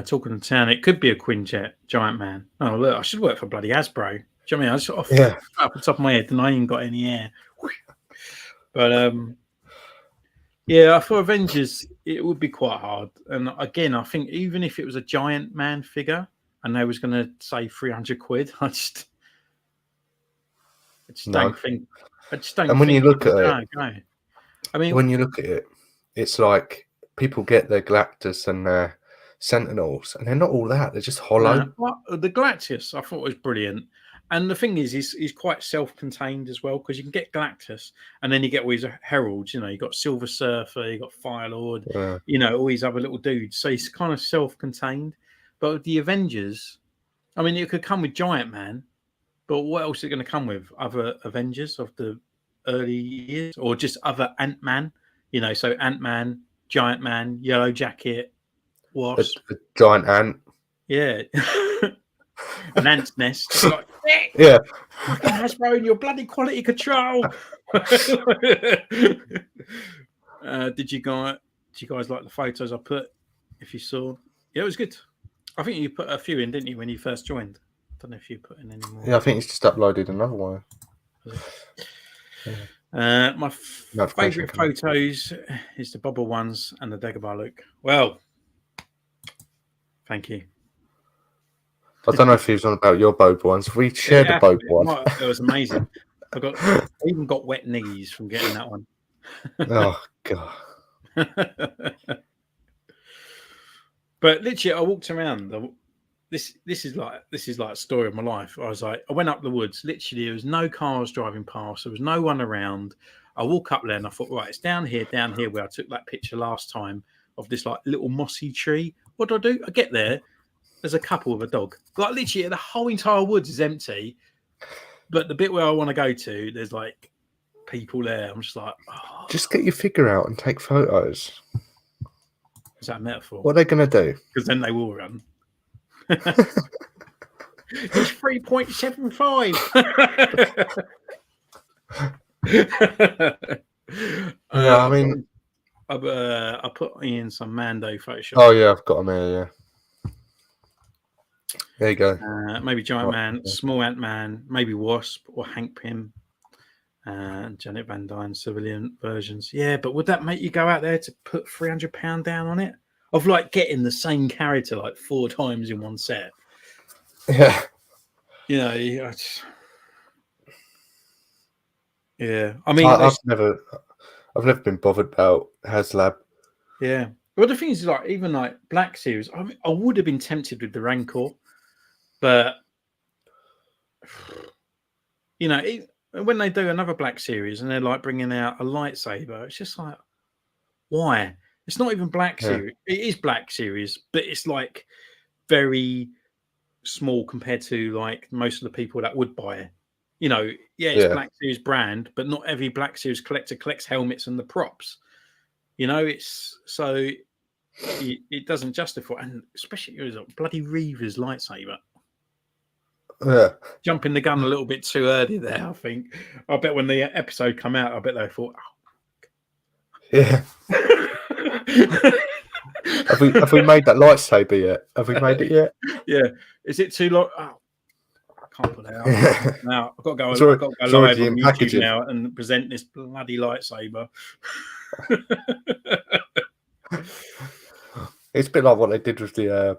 Talking to town, it could be a Quinjet Giant Man. Oh look, I should work for bloody Hasbro. Do you know what I mean? I was sort of up the top of my head, and I ain't got any air. But yeah, for Avengers, it would be quite hard. And again, I think even if it was a Giant Man figure, and they was going to say 300 quid, I just don't think. And when you look at it, I mean, when you look at it, it's like people get their Galactus and their Sentinels, and they're not all that. They're just hollow. Well, the Galactus I thought was brilliant. And the thing is, he's quite self-contained as well, because you can get Galactus, and then you get all his heralds. You know, you got Silver Surfer, you got Fire Lord, you know, all these other little dudes. So he's kind of self-contained. But with the Avengers, I mean, it could come with Giant Man, but what else is it going to come with? Other Avengers of the early years, or just other Ant-Man? You know, so Ant-Man, Giant Man, Yellow Jacket, Wasp, a giant ant. yeah. an ant's nest. Like, Yeah. fucking Hasbro and your bloody quality control. Did you guys like the photos I put? If you saw, yeah, it was good. I think you put a few in, didn't you, when you first joined? I don't know if you put in any more. Yeah, I think he's just uploaded another one. My Notification favourite coming. photos is the Bubble ones and the Dagobah look. Well, thank you. I don't know if he was on about your Boba ones. We shared a Boba one. It was amazing. I even got wet knees from getting that one. Oh god. But literally, I walked around. This is like a story of my life. I went up the woods. Literally, there was no cars driving past. There was no one around. I walk up there and I thought, right, it's down here where I took that picture last time of this like little mossy tree. What do? I get there. There's a couple with a dog. Like literally, the whole entire woods is empty. But the bit where I want to go to, there's like people there. I'm just like, oh. Just get your figure out and take photos. Is that a metaphor? What are they going to do? Because then they will run. It's 3.75. Yeah, I mean, I put in some Mando Photoshop. Oh yeah, I've got them here. Yeah, there you go. Maybe Giant Right, Man, yeah. Small Ant Man, maybe Wasp or Hank Pym, and Janet Van Dyne civilian versions. Yeah, but would that make you go out there to put £300 down on it? Of like getting the same character like 4 times in one set. Yeah, You know, yeah. I mean, I've never been bothered about HasLab. yeah. Well, the thing is, like, even like Black Series, I mean, I would have been tempted with the Rancor, but you know, when they do another Black Series and they're like bringing out a lightsaber, it's just like, why? It's not even Black Series. It is Black Series, but it's like very small compared to like most of the people that would buy it. You know, it's Black Series brand, but not every Black Series collector collects helmets and the props. You know, it's so it doesn't justify, and especially it was a bloody Reaver's lightsaber. Yeah, Jumping the gun a little bit too early there, I think. I bet when the episode come out, I bet they thought, yeah. Have we made that lightsaber yet? Have we made it yet? Yeah. Is it too long? Oh, I can't put it out. Now I've got to go, It's live on in YouTube packaging now and present this bloody lightsaber. It's a bit like what they did with the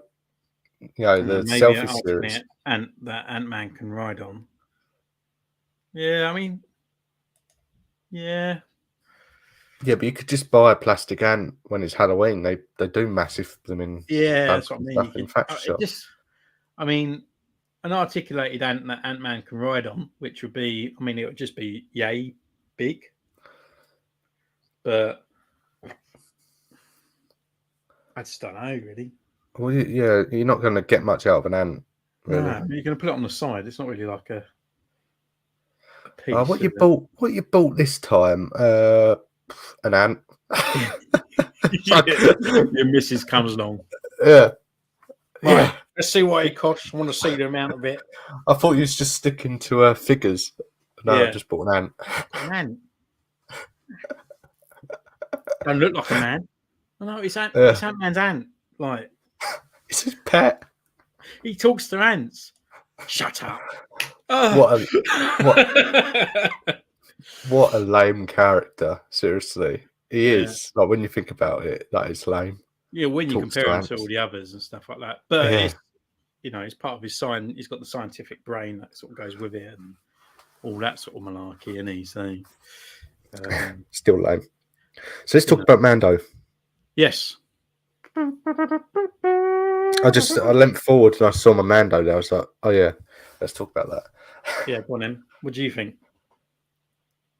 the selfie series. And that Ant-Man can ride on. Yeah, I mean, yeah. Yeah, but you could just buy a plastic ant when it's Halloween. They do massive them in. Yeah, that's what I mean. In factory shops. I mean, an articulated ant that Ant-Man can ride on, which would be, I mean, it would just be yay big. But I just don't know, really. Well, yeah, you're not going to get much out of an ant, really. No, you're going to put it on the side. It's not really like a piece. What you bought this time? An ant. Yeah, your missus comes along. Yeah. Right, Yeah. let's see what it costs. I want to see the amount of it. I thought you was just sticking to figures. No, Yeah. I just bought an ant. An ant. Don't look like a man. No, it's Ant-Man's ant. Like, It's his pet. he talks to ants. Shut up. What a lame character. Seriously, he is. Like when you think about it, that is lame. Yeah, when you Talks compare to him ants. to all the others and stuff like that. But Yeah. it's, you know, it's part of his sign. He's got the scientific brain that sort of goes with it and all that sort of malarkey, isn't he? So, Still lame. So let's talk about Mando. yes. I leant forward and I saw my Mando there. I was like, oh yeah, let's talk about that. Yeah, go on then. What do you think?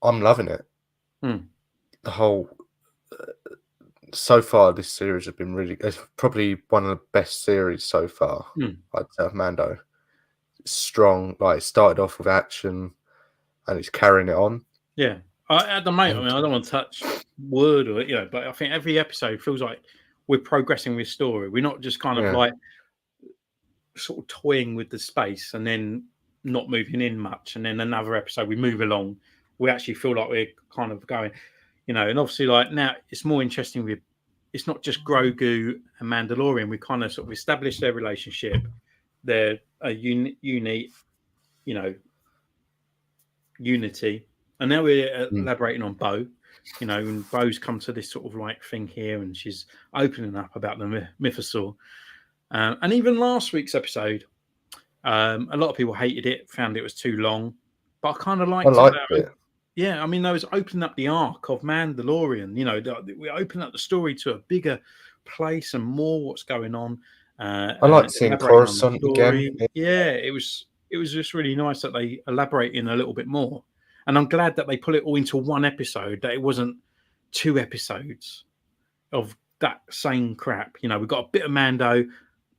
I'm loving it. The whole so far, this series has been really. It's probably one of the best series so far. I'd say of Mando. It's strong. Like it started off with action, and it's carrying it on. Yeah. At the moment, I mean, I don't want to touch word or but I think every episode feels like we're progressing with story. We're not just kind of like sort of toying with the space and then not moving in much, and then another episode we move along, we actually feel like we're kind of going, and obviously like now it's more interesting with, it's not just Grogu and Mandalorian. We kind of sort of established their relationship. They're a unity, and now we're elaborating on Bo. And Bo's come to this sort of like thing here, and she's opening up about the mythosaur. And even last week's episode, a lot of people hated it, found it was too long, but I kind of liked it. Yeah, I mean, there was opening up the arc of Mandalorian. We opened up the story to a bigger place and more what's going on. I like seeing Coruscant again. Yeah, it was just really nice that they elaborate in a little bit more. And I'm glad that they put it all into one episode, that it wasn't 2 episodes of that same crap. We got a bit of Mando,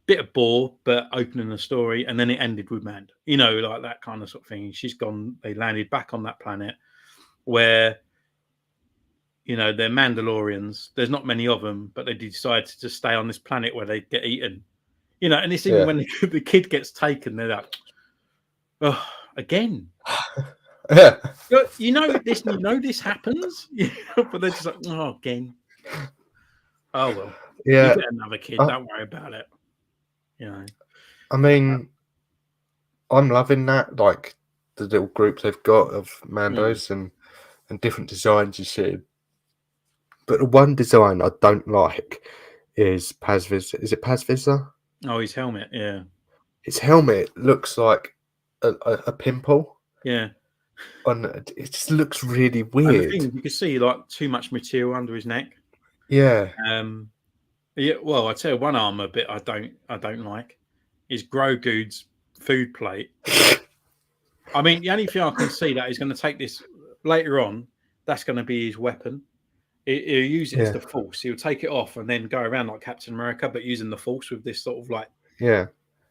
bit of Boar, but opening the story, and then it ended with Mando. Like that kind of sort of thing. She's gone, they landed back on that planet where, they're Mandalorians. There's not many of them, but they decide to just stay on this planet where they get eaten. And it's even when the kid gets taken, they're like, oh, again. Yeah. This happens, but they're just like, oh, again. Oh well, yeah. You get another kid. Don't worry about it. I mean, I'm loving that, like the little group they've got of Mandos and different designs you see. But the one design I don't like is Paz Vizsla. Is it Paz Vizsla? Oh, his helmet. Yeah, his helmet looks like a pimple. Yeah. It just looks really weird. And the thing, you can see like too much material under his neck. Yeah. Yeah. Well, I tell you one armor bit I don't like is Grogu's food plate. I mean, the only thing I can see that he's going to take this later on. That's going to be his weapon. He'll use it as the Force. He'll take it off and then go around like Captain America, but using the Force with this sort of like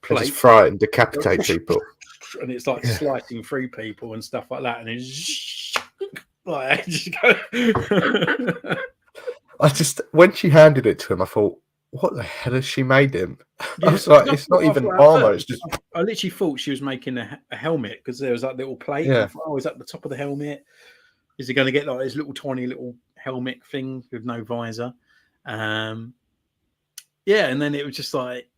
plate. Just fry it and decapitate people. And it's like slicing through people and stuff like that. And it's like, when she handed it to him, I thought, what the hell has she made him? I was like, it's not even armor. It's just. I literally thought she was making a helmet because there was that little plate. Yeah. Thought, is at the top of the helmet? Is he going to get like this little tiny little helmet thing with no visor? And then it was just like,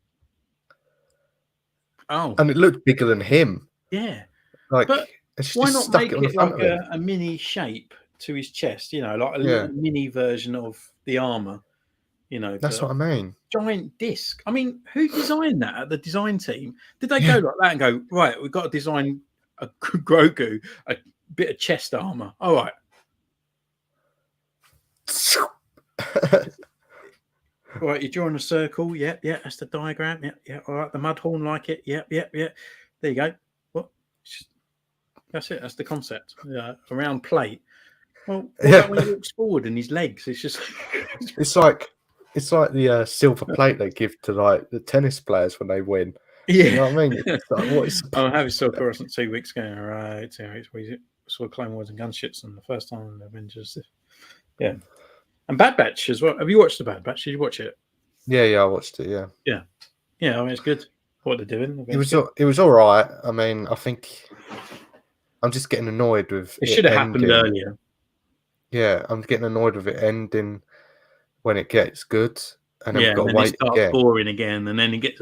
oh, and it looked bigger than him. Yeah, like, but why not make it like a mini shape to his chest? Like a little mini version of the armor. That's what I mean. Giant disc. I mean, who designed that at the design team? Did they go like that and go, right, we've got to design a Grogu, a bit of chest armor? All right. Right, you're drawing a circle. Yeah, that's the diagram. Yeah. All right, the Mudhorn like it. Yeah. There you go. What? That's it. That's the concept. A round plate. Well, what about when he walks forward and his legs? It's just. It's like the silver plate they give to like the tennis players when they win. Yeah, you know what I mean. It's like, what is? I have saw Coruscant 2 weeks ago. Right, we saw Clone Wars and Gunships, and the first time in Avengers. Yeah, and Bad Batch as well. Have you watched the Bad Batch? Did you watch it? Yeah, I watched it. Yeah. I mean, it's good. What they're doing. It was all right. I mean, I think I'm just getting annoyed with it. Should have happened earlier. Yeah, I'm getting annoyed with it ending when it gets good, and then we've got to wait again. Boring again, and then it gets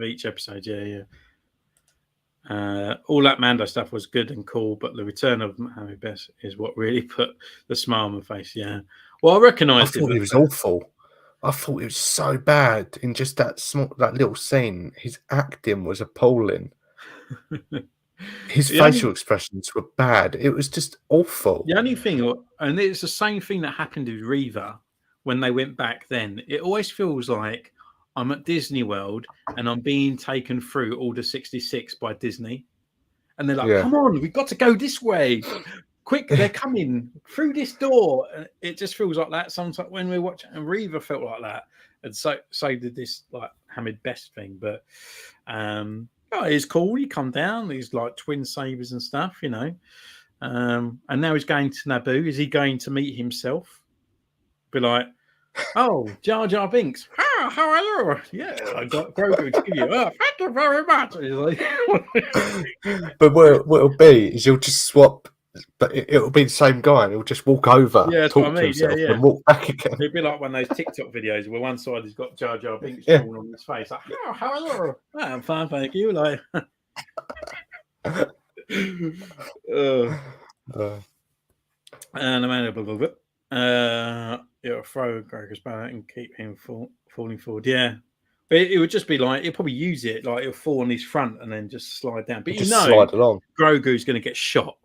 each episode. All that Mando stuff was good and cool, but the return of Mohammed Best is what really put the smile on my face. Yeah, well, I recognised. I thought it was awful. I thought it was so bad in just that little scene. His acting was appalling. His facial expressions were bad. It was just awful. The only thing, and it's the same thing that happened with Reva when they went back then. It always feels like I'm at Disney World and I'm being taken through Order 66 by Disney. And they're like, come on, we've got to go this way. Quick, they're coming through this door. It just feels like that sometimes when we're watching. And Reva felt like that. And so did this like Hamid Best thing. But it's cool. He come down. These like twin sabers and stuff, And now he's going to Naboo. Is he going to meet himself? Be like, oh, Jar Jar Binks. "Oh, how are you? Yeah, I got Grogu to give you. Oh, thank you very much." He's like, But what it'll be is he'll just swap, but it'll be the same guy, and he'll just walk over, yeah, that's what I talk to mean. Yeah, himself, yeah. and walk back again. It'd be like one of those TikTok videos where one side has got Jar Jar Binks Yeah. drawn on his face, like, "Oh, how are you? Oh, I'm fine, thank you." Like, Uh, and Amanda, blah, blah, blah. It'll throw Grogu's banner and keep him falling forward. Yeah, but it would just be like he'll probably use it like he'll fall on his front and then just slide down. But you just know, slide along. Grogu's going to get shot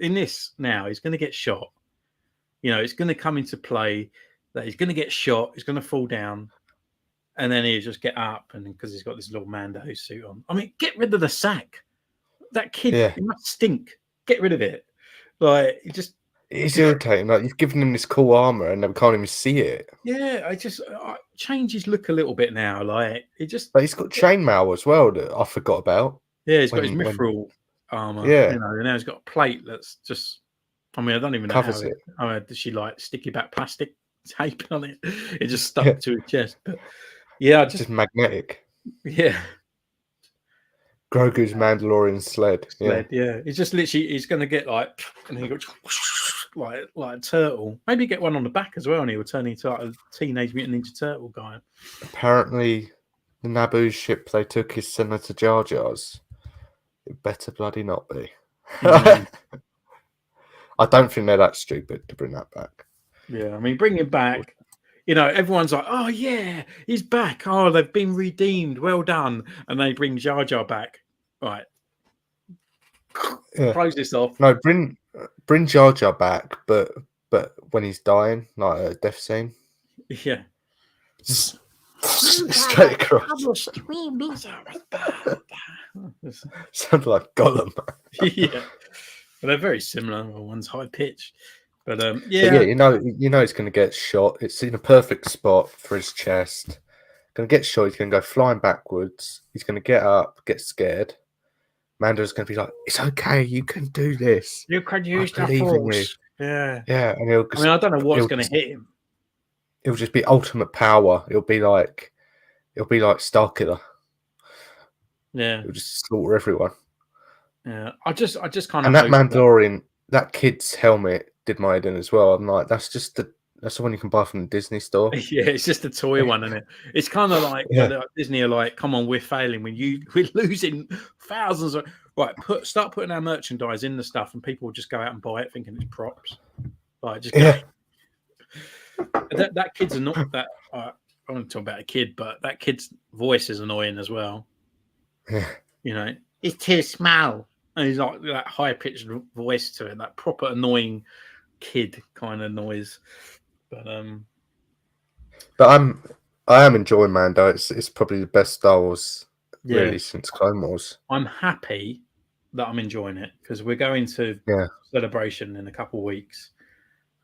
in this. Now he's going to get shot. You know, it's going to come into play that he's going to get shot. He's going to fall down, and then he'll just get up, and because he's got this little Mando suit on. I mean, get rid of the sack. That kid, Yeah. he must stink. Get rid of it. Like, it just. It's irritating. Like you've given him this cool armor, and they can't even see it. Yeah, I change his look a little bit now. Like it just. But he's got chainmail as well that I forgot about. Yeah, he's got his mithril armor. Yeah. You know, and now he's got a plate that's just. I mean, I don't even know Covers how it. Oh, does she like sticky back plastic tape on it? It just stuck to his chest. But yeah, It's just magnetic. yeah. Grogu's Mandalorian sled. Yeah. It's just literally he's going to get like, and he goes like a turtle. Maybe get one on the back as well, and he will turn into like a Teenage Mutant Ninja Turtle guy. Apparently, the Naboo ship they took is Senator Jar Jar's. It better bloody not be. Mhm. I don't think they're that stupid to bring that back. Yeah, I mean, bring him back. You know, everyone's like, "Oh yeah, he's back. Oh, they've been redeemed. Well done." And they bring Jar Jar back. Right. Yeah. Close this off. No, bring Jar Jar back, but when he's dying, like a death scene, Yeah. straight across. Sounds like Gollum. Yeah. But they're very similar. Well, one's high pitched. But But yeah, you know he's going to get shot. It's in a perfect spot for his chest. Going to get shot. He's going to go flying backwards. He's going to get up, get scared. Mando's going to be like, "It's okay. You can do this. You can use the believe in you." force. Yeah. Yeah, and he'll. I mean, I don't know what's he'll going to just- hit him. It'll just be ultimate power. It'll be like Starkiller. Yeah. It'll just slaughter everyone. Yeah. I just kind of. And that Mandalorian, that kid's helmet did my head in as well. I'm like, that's the one you can buy from the Disney store. Yeah, it's just a toy one, isn't it? It's kind of like Disney are like, "Come on, we're failing. We're losing thousands of right. Start putting our merchandise in the stuff, and people will just go out and buy it, thinking it's props." Like, just that kid's not that. I want to talk about a kid, but that kid's voice is annoying as well. Yeah. You know, it's too small, and he's like that high pitched voice to it, that proper annoying kid kind of noise. But I am enjoying Mando. It's probably the best Star Wars really since Clone Wars. I'm happy that I'm enjoying it because we're going to Celebration in a couple of weeks.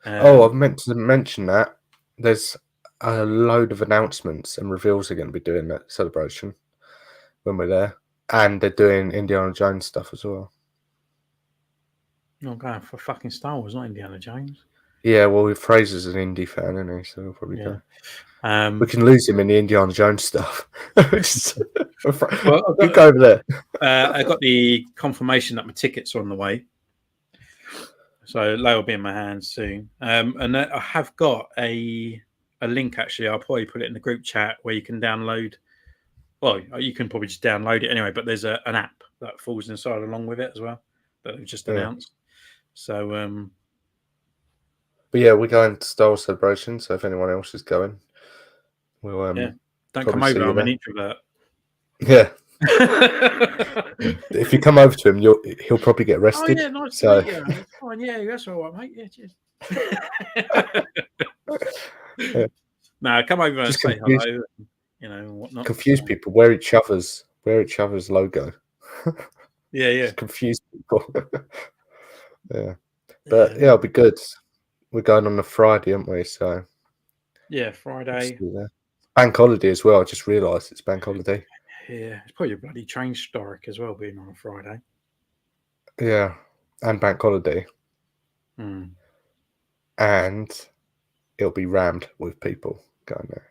I've meant to mention that there's a load of announcements and reveals are going to be doing that Celebration when we're there, and they're doing Indiana Jones stuff as well. Not going for fucking Star Wars, not Indiana Jones. Yeah, well, Fraser's an indie fan, isn't he? So he'll probably go. We can lose him in the Indiana Jones stuff. You go over there. I got the confirmation that my tickets are on the way, so they will be in my hands soon. And I have got a link actually. I'll probably put it in the group chat where you can download. Well, you can probably just download it anyway. But there's an app that falls inside along with it as well that they've just announced. So. But yeah, we're going to Star Wars Celebration, so if anyone else is going, we'll don't come over. I'm an introvert. Yeah. If you come over to him, he'll probably get arrested. Oh yeah, nice to meet you. It's fine. Yeah, that's all right, mate. Yeah, cheers. No, come over and say hello. You know, whatnot. Confuse people. Wear each other's logo. Yeah. Just confuse people. Yeah. But yeah, it'll be good. We're going on a Friday, aren't we? So yeah, Friday. Bank holiday as well. I just realised it's bank holiday. Yeah, it's probably a bloody train strike as well, being on a Friday. Yeah, and bank holiday. And it'll be rammed with people going there.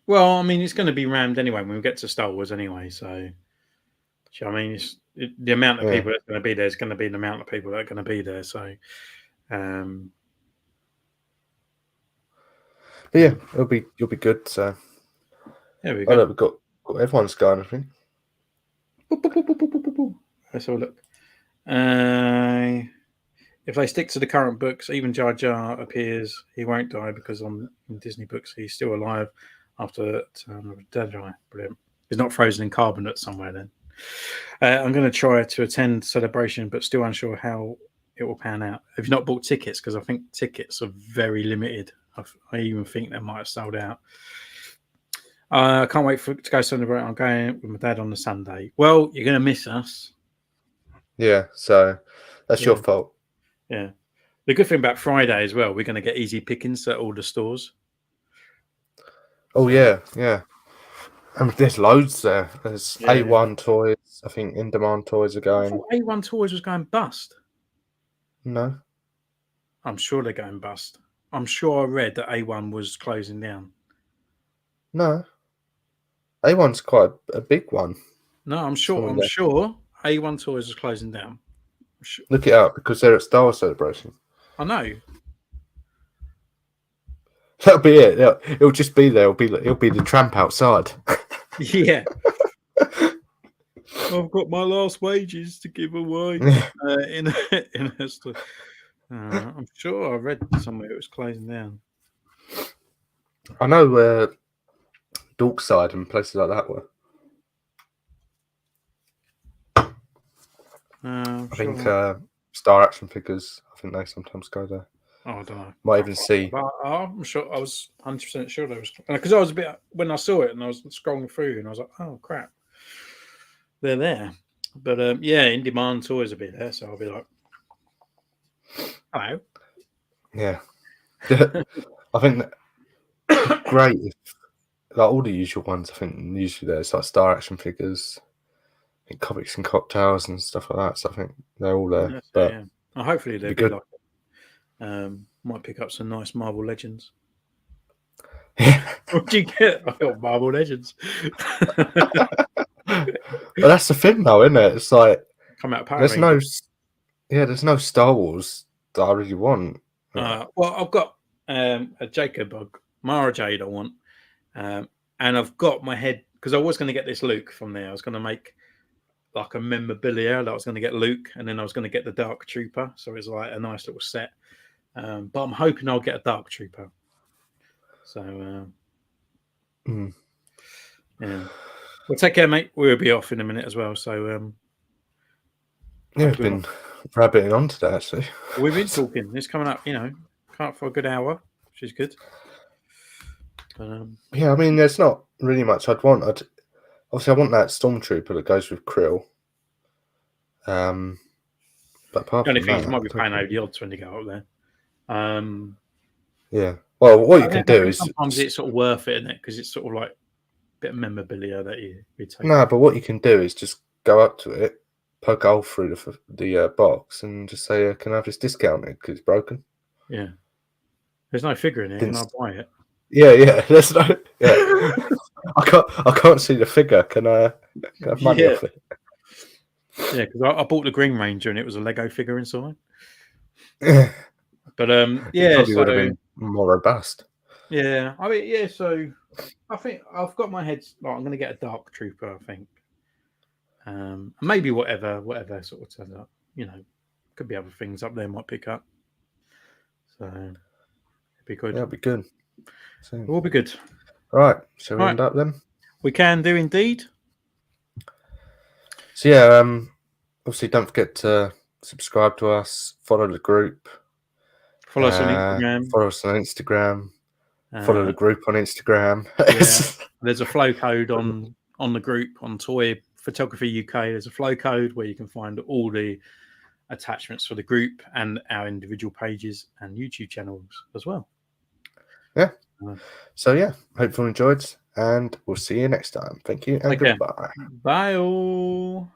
Well, I mean, it's going to be rammed anyway when we get to Star Wars anyway. So, do you know what I mean, the amount of Yeah. people that's going to be there is going to be the amount of people that are going to be there. So, But yeah, you'll be good. So there we I go. know we've got everyone's going. I think. Boop, boop, boop, boop, boop, boop, boop. Let's have a look. If they stick to the current books, even Jar Jar appears. He won't die because in Disney books he's still alive after Dead Eye. Brilliant. He's not frozen in carbonate somewhere then. I'm going to try to attend Celebration, but still unsure how it will pan out. Have you not bought tickets? Because I think tickets are very limited. I even think they might have sold out. I can't wait to go celebrate. I'm going with my dad on the Sunday. Well, you're going to miss us. Yeah, so that's your fault. Yeah. The good thing about Friday as well, we're going to get easy pickings at all the stores. Oh, yeah. And there's loads there. There's Yeah, A1 toys. I think In Demand toys are I going. thought A1 Toys was going bust. No. I'm sure they're going bust. I'm sure I read that A1 was closing down. No. A1's quite a big one. No, I'm sure A1 Toys is closing down. Sure. Look it up because they're at Star Wars Celebration. I know. That'll be it. It'll just be there. It'll be the tramp outside. Yeah. I've got my last wages to give away in a store. I'm sure I read somewhere it was closing down. I know where Dorkside and places like that were. I think Star Action Figures, I think they sometimes go there. Oh, I don't know. Might even see. But I'm sure I was 100% sure there was, because I was a bit when I saw it and I was scrolling through and I was like, oh crap, they're there. But yeah, In Demand Toys will be there, so I'll be like, hello. Yeah, I think great. Like all the usual ones, I think usually there's like Star Action Figures, I think comics and cocktails and stuff like that. So I think they're all there. Yes, but yeah. Hopefully they'll be good. like it. Might pick up some nice Marvel Legends. What do you get? I got Marvel Legends. But that's the thing, though, isn't it? It's like Come out of Power there's Rangers. there's no Star Wars that I really want. Well, I've got a Jacob, Mara Jade I want, and I've got my head because I was going to get this Luke from there. I was going to make like a memorabilia that I was going to get Luke, and then I was going to get the Dark Trooper. So it's like a nice little set. But I'm hoping I'll get a Dark Trooper. So yeah. Well, take care, mate. We'll be off in a minute as well. So yeah, we've been rabbiting on today, actually. We've been talking. It's coming up, come up for a good hour, which is good. Yeah, I mean, there's not really much I'd want. Obviously, I want that Stormtrooper that goes with Krill. But apart the only from thing that, is, you might be paying over the odds when you go up there. Yeah. Well, what you can do is sometimes it's sort of worth it, isn't it? Because it's sort of like a bit of memorabilia that you take. No, but what you can do is just go up to it, poke a hole through the box, and just say, "Can I have this discount? Because it's broken." Yeah. There's no figure in it. Can I buy it? Yeah. There's no. Yeah. I can't see the figure. Can I have money off it? Yeah, because I bought the Green Ranger and it was a Lego figure inside. But yeah, probably would have been more robust. Yeah, I mean, yeah. So I think I've got my head. Like, I'm going to get a Dark Trooper. I think, maybe whatever sort of turns up. Could be other things up there might pick up. So it'd be good. Yeah, it'd be good. So, it will be good. All right, shall we end up then? We can do indeed. So yeah, obviously don't forget to subscribe to us, follow the group. Follow us on Instagram. Follow us on Instagram. Follow the group on Instagram. Yeah. There's a flow code on the group on Toy Photography UK. There's a flow code where you can find all the attachments for the group and our individual pages and YouTube channels as well. Yeah. So yeah, hopefully you enjoyed, and we'll see you next time. Thank you and goodbye. Bye all.